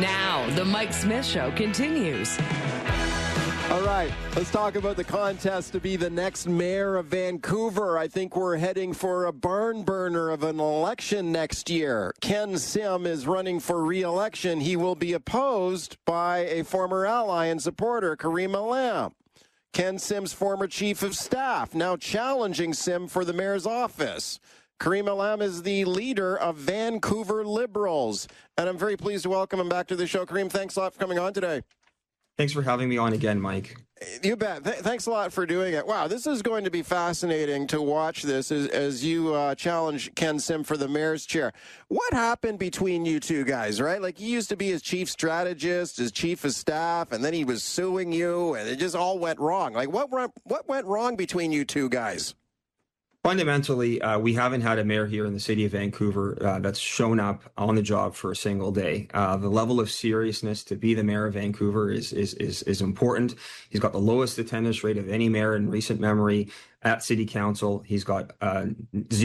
Now, the Mike Smyth Show continues. All right, let's talk about the contest to be the next mayor of Vancouver. I think we're heading for a barn burner of an election next year. Ken Sim is running for re-election. He will be opposed by a former ally and supporter, Kareem Allam. Ken Sim's former chief of staff, now challenging Sim for the mayor's office. Kareem Allam is the leader of Vancouver Liberals, and I'm very pleased to welcome him back to the show. Kareem, thanks a lot for coming on today. Thanks for having me on again, Mike. You bet. Thanks a lot for doing it. Wow, this is going to be fascinating to watch this as you challenge Ken Sim for the mayor's chair. What happened between you two guys, right? Like, you used to be his chief strategist, his chief of staff, and then he was suing you, and it just all went wrong. Like, what went wrong between you two guys? Fundamentally, we haven't had a mayor here in the city of Vancouver that's shown up on the job for a single day. The level of seriousness to be the mayor of Vancouver is important. He's got the lowest attendance rate of any mayor in recent memory at City Council. He's got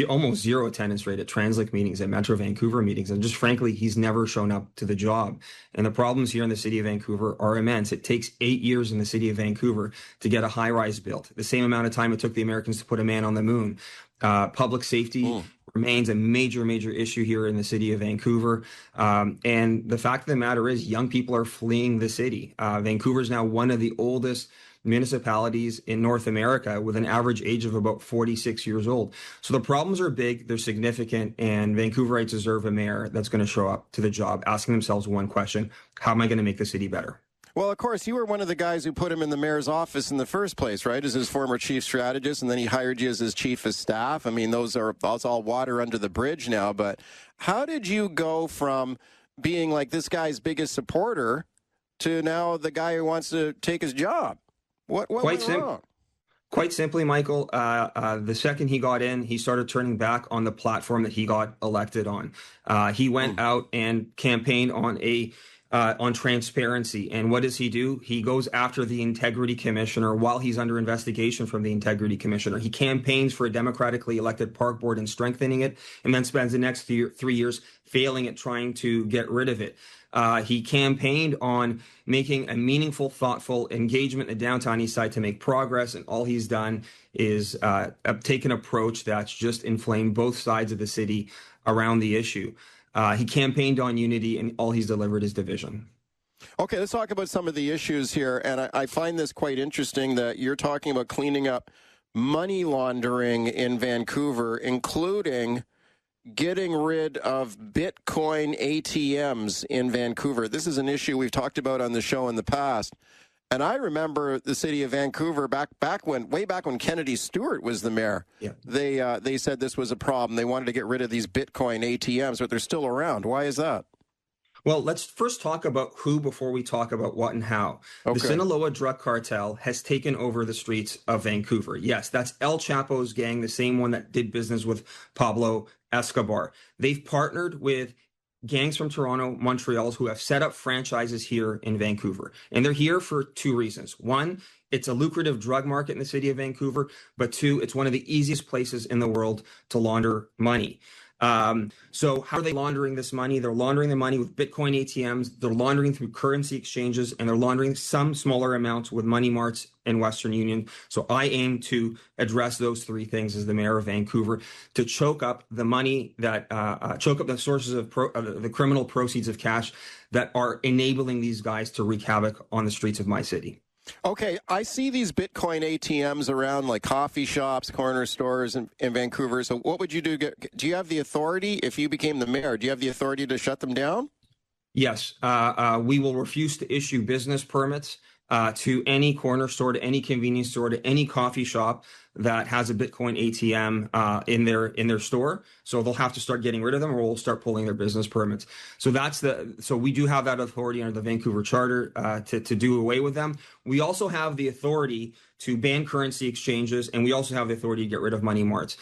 almost zero attendance rate at Translink meetings, at Metro Vancouver meetings, and just frankly, he's never shown up to the job. And the problems here in the city of Vancouver are immense. It takes 8 years in the city of Vancouver to get a high-rise built, the same amount of time it took the Americans to put a man on the moon. Public safety remains a major issue here in the city of Vancouver. And the fact of the matter is, young people are fleeing the city. Vancouver is now one of the oldest municipalities in North America with an average age of about 46 years old. So the problems are big, they're significant, and Vancouverites deserve a mayor that's going to show up to the job asking themselves one question: how am I going to make the city better? Well, of course, you were one of the guys who put him in the mayor's office in the first place, right, as his former chief strategist, and then he hired you as his chief of staff. I mean, that's all water under the bridge now, but how did you go from being like this guy's biggest supporter to now the guy who wants to take his job? What went wrong? Quite simply, Michael, the second he got in, he started turning back on the platform that he got elected on. He went out and campaigned on transparency. And what does he do? He goes after the integrity commissioner while he's under investigation from the integrity commissioner. He campaigns for a democratically elected park board and strengthening it, and then spends the next 3 years failing at trying to get rid of it. He campaigned on making a meaningful, thoughtful engagement in the downtown east side to make progress, and all he's done is take an approach that's just inflamed both sides of the city around the issue. He campaigned on unity, and all he's delivered is division. Okay, let's talk about some of the issues here, and I find this quite interesting that you're talking about cleaning up money laundering in Vancouver, including getting rid of Bitcoin ATMs in Vancouver. This is an issue we've talked about on the show in the past. And I remember the city of Vancouver way back when Kennedy Stewart was the mayor. Yeah. They said this was a problem. They wanted to get rid of these Bitcoin ATMs, but they're still around. Why is that? Well, let's first talk about who before we talk about what and how. Okay. The Sinaloa drug cartel has taken over the streets of Vancouver. Yes, that's El Chapo's gang, the same one that did business with Pablo Escobar. They've partnered with gangs from Toronto, Montreal, who have set up franchises here in Vancouver. And they're here for two reasons. One, it's a lucrative drug market in the city of Vancouver. But two, it's one of the easiest places in the world to launder money. So how are they laundering this money? They're laundering the money with Bitcoin ATMs. They're laundering through currency exchanges, and they're laundering some smaller amounts with money marts and Western Union. So I aim to address those three things as the mayor of Vancouver, to choke up the money that, choke up the sources of the criminal proceeds of cash that are enabling these guys to wreak havoc on the streets of my city. Okay, I see these Bitcoin ATMs around like coffee shops, corner stores in Vancouver. So what would you do? Do you have the authority, if you became the mayor, do you have the authority to shut them down? Yes, we will refuse to issue business permits to any corner store, to any convenience store, to any coffee shop that has a Bitcoin ATM in their store. So they'll have to start getting rid of them, or we'll start pulling their business permits. So so we do have that authority under the Vancouver Charter to do away with them. We also have the authority to ban currency exchanges, and we also have the authority to get rid of money marts.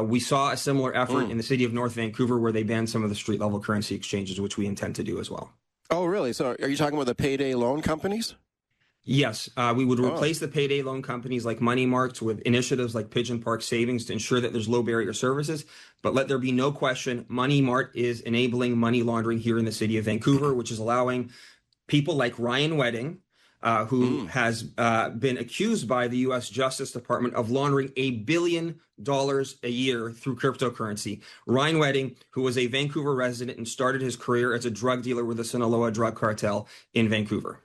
We saw a similar effort in the city of North Vancouver, where they banned some of the street level currency exchanges, which we intend to do as well. Oh, really? So are you talking about the payday loan companies? Yes, we would replace the payday loan companies like Money Marts with initiatives like Pigeon Park Savings to ensure that there's low barrier services. But let there be no question, Money Mart is enabling money laundering here in the city of Vancouver, which is allowing people like Ryan Wedding, who has been accused by the U.S. Justice Department of laundering $1 billion a year through cryptocurrency. Ryan Wedding, who was a Vancouver resident and started his career as a drug dealer with the Sinaloa drug cartel in Vancouver.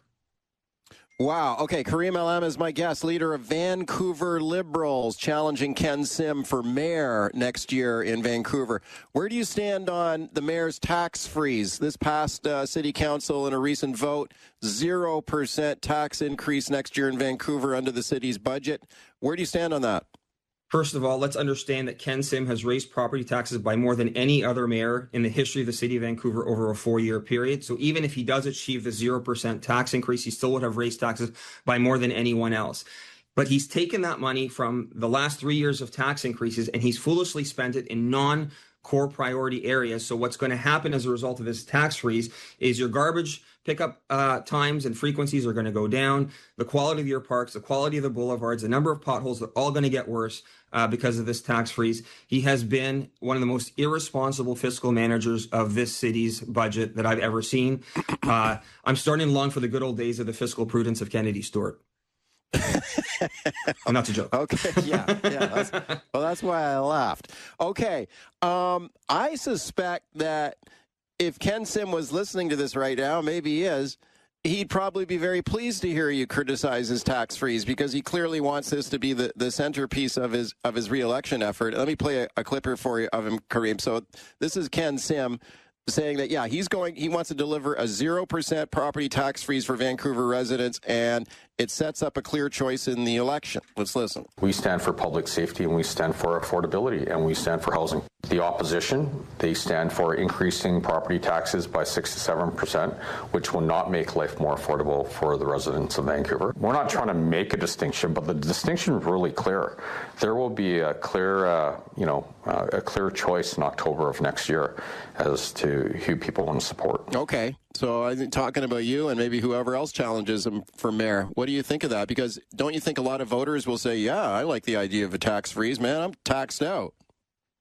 Wow. Okay. Kareem Allam is my guest, leader of Vancouver Liberals, challenging Ken Sim for mayor next year in Vancouver. Where do you stand on the mayor's tax freeze? This past city council in a recent vote, 0% tax increase next year in Vancouver under the city's budget. Where do you stand on that? First of all, let's understand that Ken Sim has raised property taxes by more than any other mayor in the history of the city of Vancouver over a 4-year period. So even if he does achieve the 0% tax increase, he still would have raised taxes by more than anyone else. But he's taken that money from the last 3 years of tax increases and he's foolishly spent it in non-core priority areas. So what's going to happen as a result of this tax freeze is your garbage pickup times and frequencies are going to go down. The quality of your parks, the quality of the boulevards, the number of potholes are all going to get worse because of this tax freeze. He has been one of the most irresponsible fiscal managers of this city's budget that I've ever seen. I'm starting to long for the good old days of the fiscal prudence of Kennedy Stewart. Not to joke. Okay, yeah. That's why I laughed. Okay, I suspect that if Ken Sim was listening to this right now, maybe he is, he'd probably be very pleased to hear you criticize his tax freeze because he clearly wants this to be the centerpiece of his re-election effort. Let me play a clip here for you of him, Kareem. So this is Ken Sim saying that, yeah, he wants to deliver a 0% property tax freeze for Vancouver residents, and it sets up a clear choice in the election. Let's listen. We stand for public safety, and we stand for affordability, and we stand for housing. The opposition, they stand for increasing property taxes by 6 to 7%, which will not make life more affordable for the residents of Vancouver. We're not trying to make a distinction, but the distinction is really clear. There will be a clear, a clear choice in October of next year as to who people want to support. Okay. So I think talking about you and maybe whoever else challenges him for mayor, what do you think of that? Because don't you think a lot of voters will say, yeah, I like the idea of a tax freeze, man, I'm taxed out.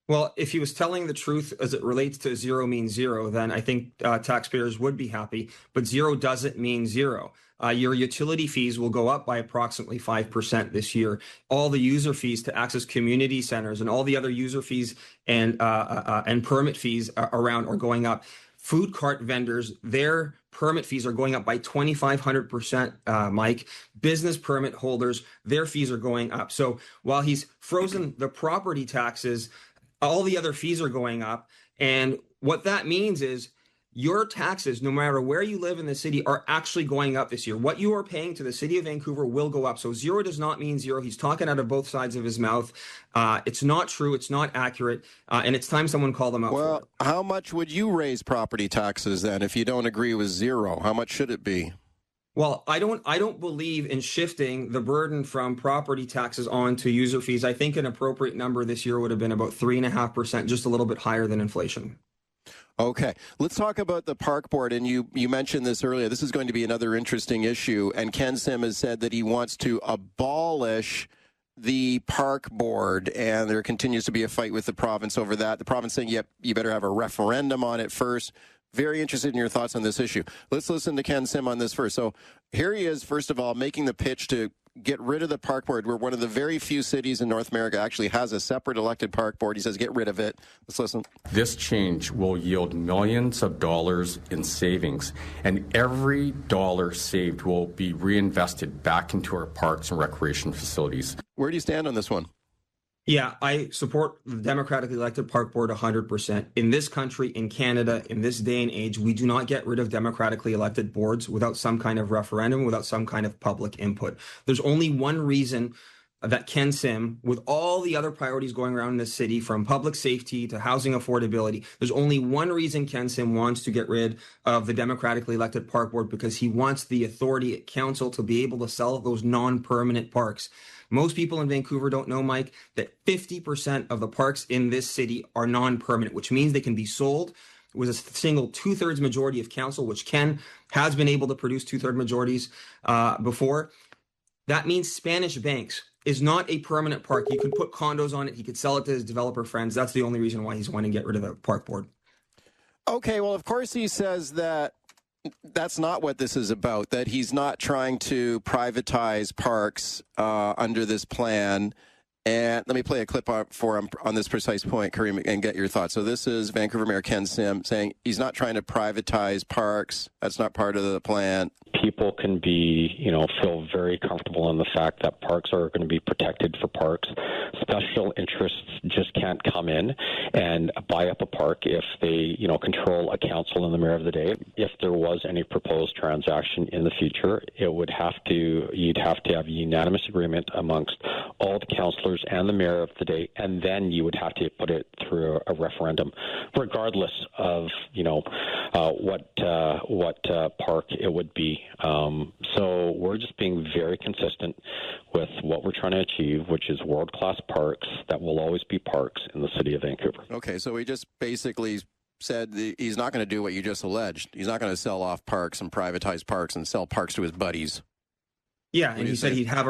Well, if he was telling the truth as it relates to zero means zero, then I think taxpayers would be happy. But zero doesn't mean zero. Your utility fees will go up by approximately 5% this year. All the user fees to access community centers and all the other user fees and permit fees around are going up. Food cart vendors, their permit fees are going up by 2,500%, Mike. Business permit holders, their fees are going up. So while he's frozen the property taxes, all the other fees are going up. And what that means is your taxes, no matter where you live in the city, are actually going up this year. What you are paying to the city of Vancouver will go up. So zero does not mean zero. He's talking out of both sides of his mouth. It's not true. It's not accurate. And it's time someone called them out. Well, how much would you raise property taxes then if you don't agree with zero? How much should it be? Well, I don't believe in shifting the burden from property taxes on to user fees. I think an appropriate number this year would have been about 3.5%, just a little bit higher than inflation. Okay, let's talk about the park board. And you mentioned this earlier. This is going to be another interesting issue. And Ken Sim has said that he wants to abolish the park board. And there continues to be a fight with the province over that. The province saying, yep, you better have a referendum on it first. Very interested in your thoughts on this issue. Let's listen to Ken Sim on this first. So here he is, first of all, making the pitch to get rid of the park board. We're one of the very few cities in North America actually has a separate elected park board. He says, get rid of it. Let's listen. This change will yield millions of dollars in savings, and every dollar saved will be reinvested back into our parks and recreation facilities. Where do you stand on this one? Yeah, I support the democratically elected park board 100%. In this country, in Canada, in this day and age, we do not get rid of democratically elected boards without some kind of referendum, without some kind of public input. There's only one reason that Ken Sim, with all the other priorities going around in this city, from public safety to housing affordability, there's only one reason Ken Sim wants to get rid of the democratically elected park board, because he wants the authority at council to be able to sell those non-permanent parks. Most people in Vancouver don't know, Mike, that 50% of the parks in this city are non-permanent, which means they can be sold was a single 2/3 majority of council, which Ken has been able to produce 2/3 majorities before. That means Spanish Banks is not a permanent park. You could put condos on it. He could sell it to his developer friends. That's the only reason why he's wanting to get rid of the park board. Okay, well, of course he says that that's not what this is about, that he's not trying to privatize parks under this plan. And let me play a clip for him on this precise point, Kareem, and get your thoughts. So this is Vancouver Mayor Ken Sim saying he's not trying to privatize parks. That's not part of the plan. People can be, feel very comfortable in the fact that parks are going to be protected for parks. Special interests just can't come in and buy up a park if they, control a council and the mayor of the day. If there was any proposed transaction in the future, you'd have to have unanimous agreement amongst all the councillors and the mayor of the day, and then you would have to put it through a referendum, regardless of, what park it would be. So we're just being very consistent with what we're trying to achieve, which is world-class parks that will always be parks in the city of Vancouver. Okay, so we just basically said he's not going to do what you just alleged. He's not going to sell off parks and privatize parks and sell parks to his buddies. Yeah, and he said he'd have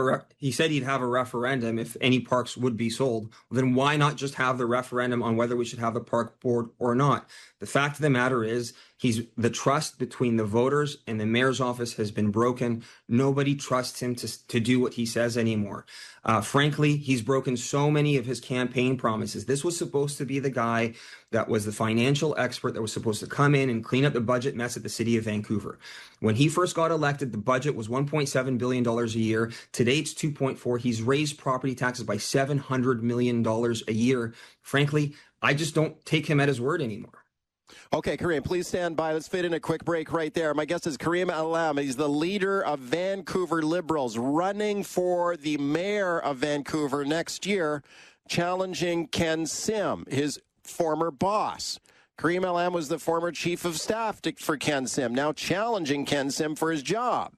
a referendum if any parks would be sold. Well, then why not just have the referendum on whether we should have the park board or not? The fact of the matter is, the trust between the voters and the mayor's office has been broken. Nobody trusts him to do what he says anymore. Frankly, he's broken so many of his campaign promises. This was supposed to be the guy that was the financial expert that was supposed to come in and clean up the budget mess at the city of Vancouver. When he first got elected, the budget was $1.7 billion a year. Today, it's $2.4. He's raised property taxes by $700 million a year. Frankly, I just don't take him at his word anymore. Okay, Kareem, please stand by. Let's fit in a quick break right there. My guest is Kareem Allam. He's the leader of Vancouver Liberals, running for the mayor of Vancouver next year, challenging Ken Sim, his former boss. Kareem Allam was the former chief of staff for Ken Sim, now challenging Ken Sim for his job.